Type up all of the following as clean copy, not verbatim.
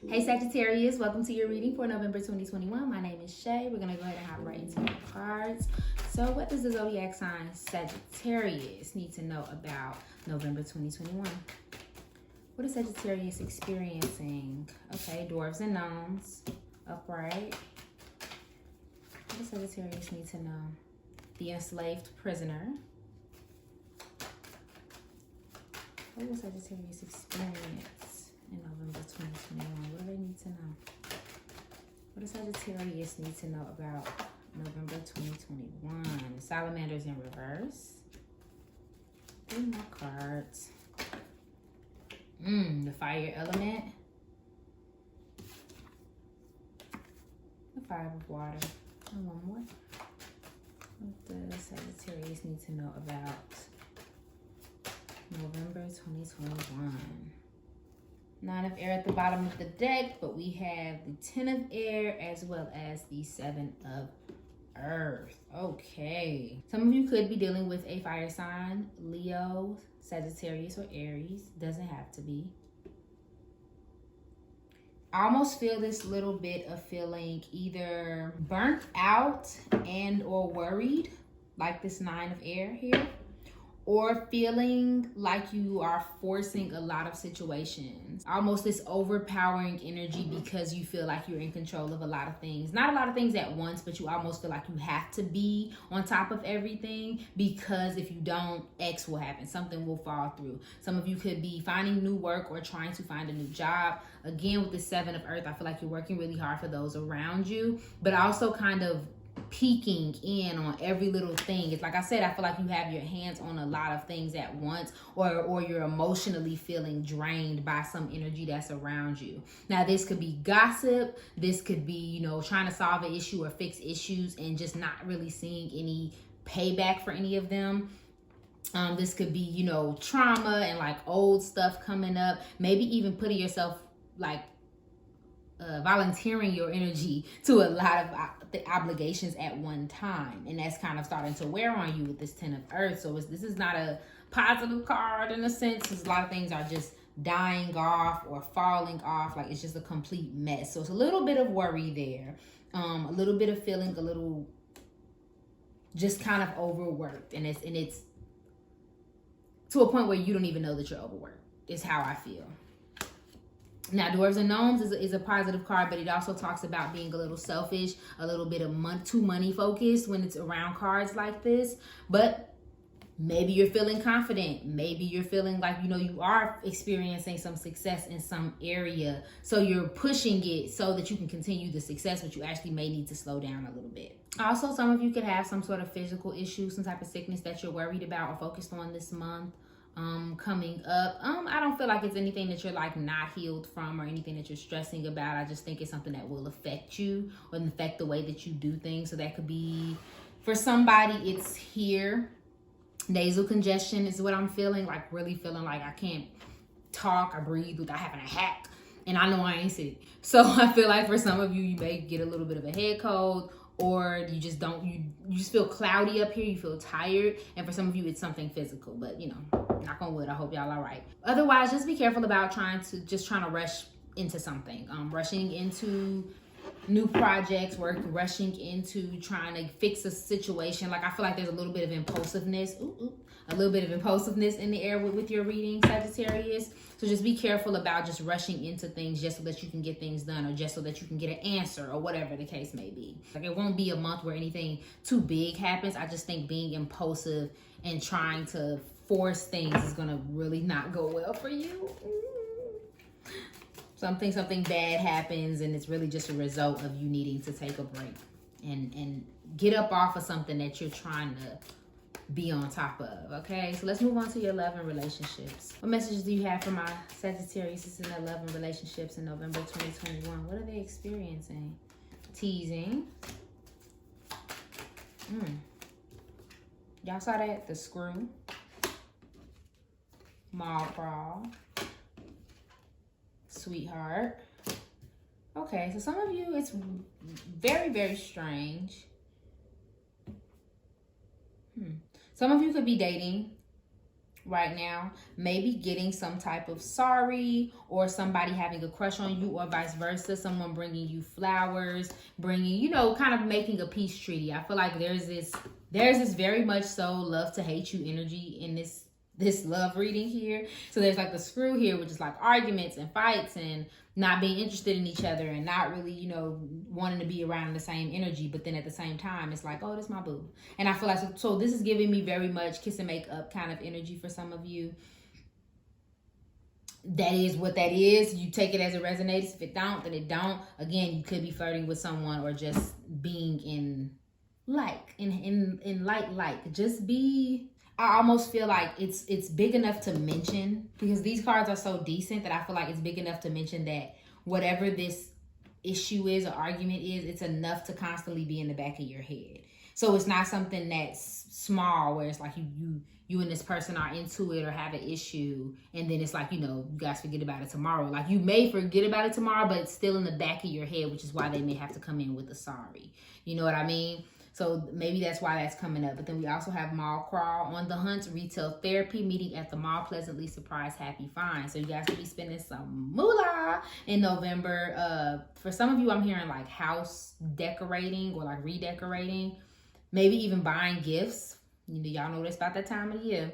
Hey Sagittarius, welcome to your reading for November 2021. My name is Shay. We're going to go ahead and hop right into the cards. So what does the zodiac sign Sagittarius need to know about November 2021? What is Sagittarius experiencing? Okay, dwarves and gnomes, upright. What does Sagittarius need to know? The enslaved prisoner. What will Sagittarius experience in November 2021? What do they need to know? What does Sagittarius need to know about November 2021? Salamanders in reverse. 3 more cards. The fire element. The 5 of water. And 1 more. What does Sagittarius need to know about November 2021? 9 of air at the bottom of the deck, but we have the 10 of air as well as the 7 of earth. Okay. Some of you could be dealing with a fire sign, Leo, Sagittarius, or Aries. Doesn't have to be. I almost feel this little bit of feeling either burnt out and or worried, like this 9 of air here, or feeling like you are forcing a lot of situations. Almost this overpowering energy because you feel like you're in control of a lot of things. Not a lot of things at once, but you almost feel like you have to be on top of everything because if you don't, X will happen. Something will fall through. Some of you could be finding new work or trying to find a new job. Again, with the 7 of earth, I feel like you're working really hard for those around you, but also kind of peeking in on every little thing. It's like I said, I feel like you have your hands on a lot of things at once, or you're emotionally feeling drained by some energy that's around you. Now, this could be gossip. This could be, trying to solve an issue or fix issues and just not really seeing any payback for any of them. This could be, trauma and like old stuff coming up. Maybe even putting yourself like volunteering your energy to a lot of the obligations at one time, and that's kind of starting to wear on you with this 10 of earth. So this is not a positive card in a sense, because a lot of things are just dying off or falling off. Like it's just a complete mess. So it's a little bit of worry there, a little bit of feeling a little just kind of overworked, and it's to a point where you don't even know that you're overworked, is how I feel. Now, dwarves and gnomes is a positive card, but it also talks about being a little selfish, a little bit of too money focused when it's around cards like this. But maybe you're feeling confident. Maybe you're feeling like, you are experiencing some success in some area. So you're pushing it so that you can continue the success, but you actually may need to slow down a little bit. Also, some of you could have some sort of physical issue, some type of sickness that you're worried about or focused on this month. Coming up. I don't feel like it's anything that you're like not healed from or anything that you're stressing about. I just think it's something that will affect you or affect the way that you do things. So that could be, for somebody, it's here. Nasal congestion is what I'm feeling, like really feeling like I can't talk or breathe without having a hack. And I know I ain't sick. So I feel like for some of you, you may get a little bit of a head cold, or you just don't, you just feel cloudy up here, you feel tired. And for some of you, it's something physical, but knock on wood, I hope y'all all right. Otherwise, just be careful about trying to rush into something. Rushing into new projects, rushing into trying to fix a situation. Like I feel like there's a little bit of impulsiveness, a little bit of impulsiveness in the air with your reading, Sagittarius. So just be careful about just rushing into things just so that you can get things done, or just so that you can get an answer, or whatever the case may be. Like it won't be a month where anything too big happens. I just think being impulsive and trying to force things is gonna really not go well for you. Something bad happens, and it's really just a result of you needing to take a break and get up off of something that you're trying to be on top of. Okay, so let's move on to your love and relationships. What messages do you have for my Sagittarius in their love and relationships in November 2021? What are they experiencing? Teasing. Y'all saw that? The screw. Mall crawl. Sweetheart. Okay, so some of you, it's very, very strange. Some of you could be dating right now. Maybe getting some type of sorry, or somebody having a crush on you, or vice versa. Someone bringing you flowers, bringing, you know, kind of making a peace treaty. I feel like there's this very much so love to hate you energy in this love reading here. So there's like the screw here, which is like arguments and fights and not being interested in each other and not really, you know, wanting to be around the same energy. But then at the same time, it's like, oh, this is my boo. And I feel like, so this is giving me very much kiss and make up kind of energy for some of you. That is what that is. You take it as it resonates. If it don't, then it don't. Again, you could be flirting with someone or just being in like. Just be... I almost feel like it's big enough to mention, because these cards are so decent that I feel like it's big enough to mention that whatever this issue is or argument is, it's enough to constantly be in the back of your head. So it's not something that's small where it's like you and this person are into it or have an issue, and then it's like, you know, you guys forget about it tomorrow. Like, you may forget about it tomorrow, but it's still in the back of your head, which is why they may have to come in with a sorry. You know what I mean? So maybe that's why that's coming up. But then we also have Mall Crawl, On the Hunt, Retail Therapy, Meeting at the Mall, Pleasantly Surprised, Happy, Fine. So you guys could be spending some moolah in November. For some of you, I'm hearing like house decorating or like redecorating. Maybe even buying gifts. You know, y'all know this about that time of year.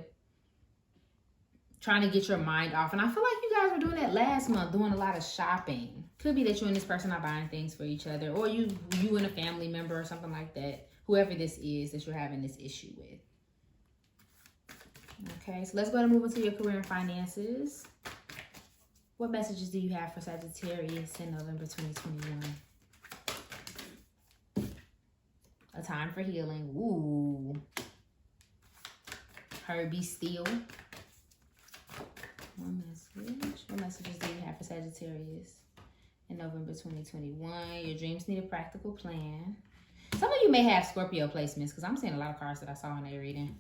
Trying to get your mind off. And I feel like you guys were doing that last month, doing a lot of shopping. Could be that you and this person are buying things for each other, or you and a family member or something like that. Whoever this is that you're having this issue with. Okay, so let's go ahead and move into your career and finances. What messages do you have for Sagittarius in November 2021? A time for healing. Ooh. Her be still. One message. What messages do you have for Sagittarius in November 2021? Your dreams need a practical plan. Some of you may have Scorpio placements, because I'm seeing a lot of cards that I saw in their reading.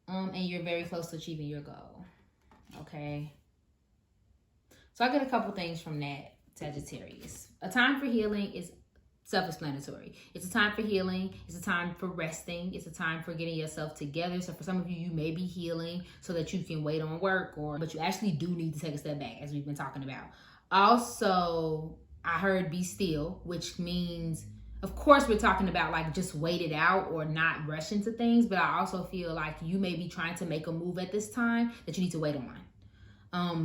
And you're very close to achieving your goal. Okay. So I get a couple things from that, Sagittarius. A time for healing is self-explanatory. It's a time for healing. It's a time for resting. It's a time for getting yourself together. So for some of you, you may be healing so that you can wait on work, but you actually do need to take a step back, as we've been talking about. Also, I heard be still, which means, of course, we're talking about like just wait it out or not rush into things. But I also feel like you may be trying to make a move at this time that you need to wait on.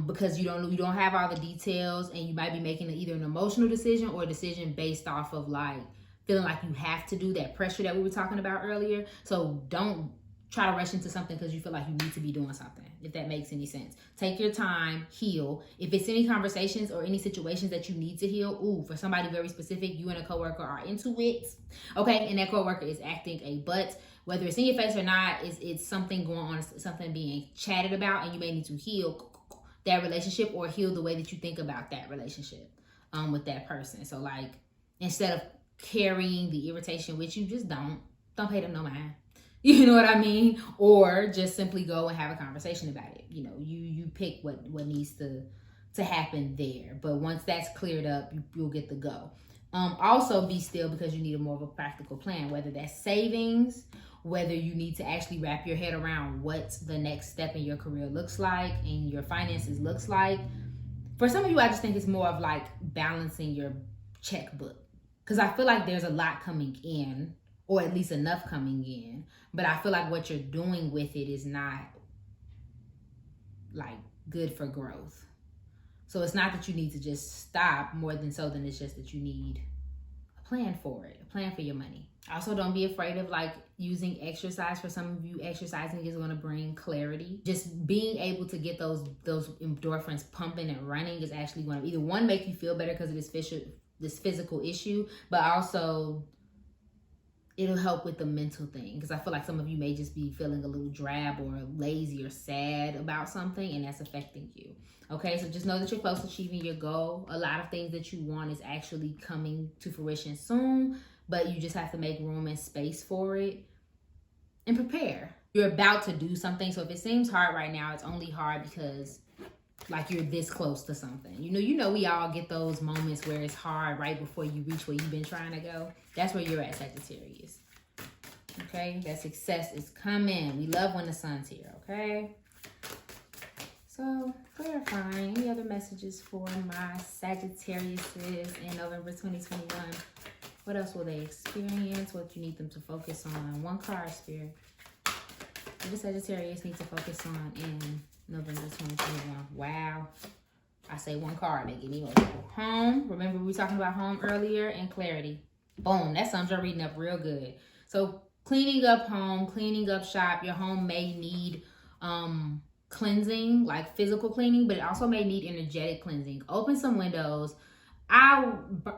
Because you don't have all the details, and you might be making either an emotional decision or a decision based off of like feeling like you have to do that pressure that we were talking about earlier. So don't try to rush into something because you feel like you need to be doing something, if that makes any sense. Take your time, heal. If it's any conversations or any situations that you need to heal, for somebody very specific, you and a coworker are into it, okay, and that coworker is acting a butt, whether it's in your face or not, it's something going on, something being chatted about, and you may need to heal that relationship or heal the way that you think about that relationship with that person. So like, instead of carrying the irritation with you, just don't pay them no mind. You know what I mean? Or just simply go and have a conversation about it. You know, you pick what needs to happen there. But once that's cleared up, you'll get the go. Also be still, because you need a more of a practical plan, whether that's savings, whether you need to actually wrap your head around what the next step in your career looks like and your finances looks like. For some of you, I just think it's more of like balancing your checkbook, because I feel like there's a lot coming in, or at least enough coming in, but I feel like what you're doing with it is not like good for growth. So it's not that you need to just stop, more than it's just that you need a plan for it, a plan for your money. Also, don't be afraid of like using exercise. For some of you, exercising is going to bring clarity. Just being able to get those endorphins pumping and running is actually going to either one, make you feel better because of this physical issue, but also it'll help with the mental thing, because I feel like some of you may just be feeling a little drab or lazy or sad about something, and that's affecting you. Okay, so just know that you're close to achieving your goal. A lot of things that you want is actually coming to fruition soon, but you just have to make room and space for it and prepare. You're about to do something, so if it seems hard right now, it's only hard because like you're this close to something. You know, we all get those moments where it's hard right before you reach where you've been trying to go. That's where you're at, Sagittarius. Okay, that success is coming. We love when the sun's here, okay? So, clarifying, any other messages for my Sagittariuses in November 2021? What else will they experience? What you need them to focus on? One card, Spirit. What the Sagittarius need to focus on in November 2021? Wow. I say one card, they give me multiple. Home. Remember we were talking about home earlier, and clarity. Boom. That sums your reading up real good. So cleaning up home, cleaning up shop. Your home may need cleansing, like physical cleaning, but it also may need energetic cleansing. Open some windows.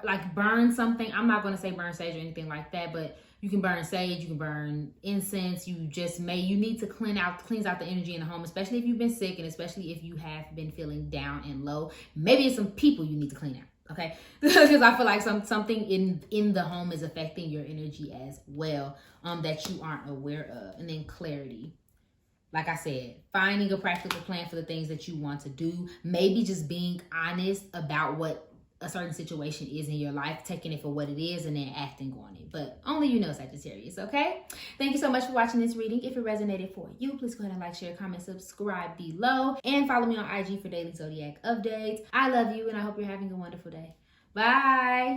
Like burn something. I'm not going to say burn sage or anything like that, but you can burn sage, you can burn incense. You need to cleanse out the energy in the home, especially if you've been sick and especially if you have been feeling down and low. Maybe it's some people you need to clean out, okay? Because I feel like something in the home is affecting your energy as well, that you aren't aware of. And then clarity. Like I said, finding a practical plan for the things that you want to do. Maybe just being honest about what a certain situation is in your life, taking it for what it is and then acting on it. But only you know, Sagittarius, okay? Thank you so much for watching this reading. If it resonated for you, please go ahead and like, share, comment, subscribe below, and follow me on IG for daily zodiac updates. I love you, and I hope you're having a wonderful day. Bye.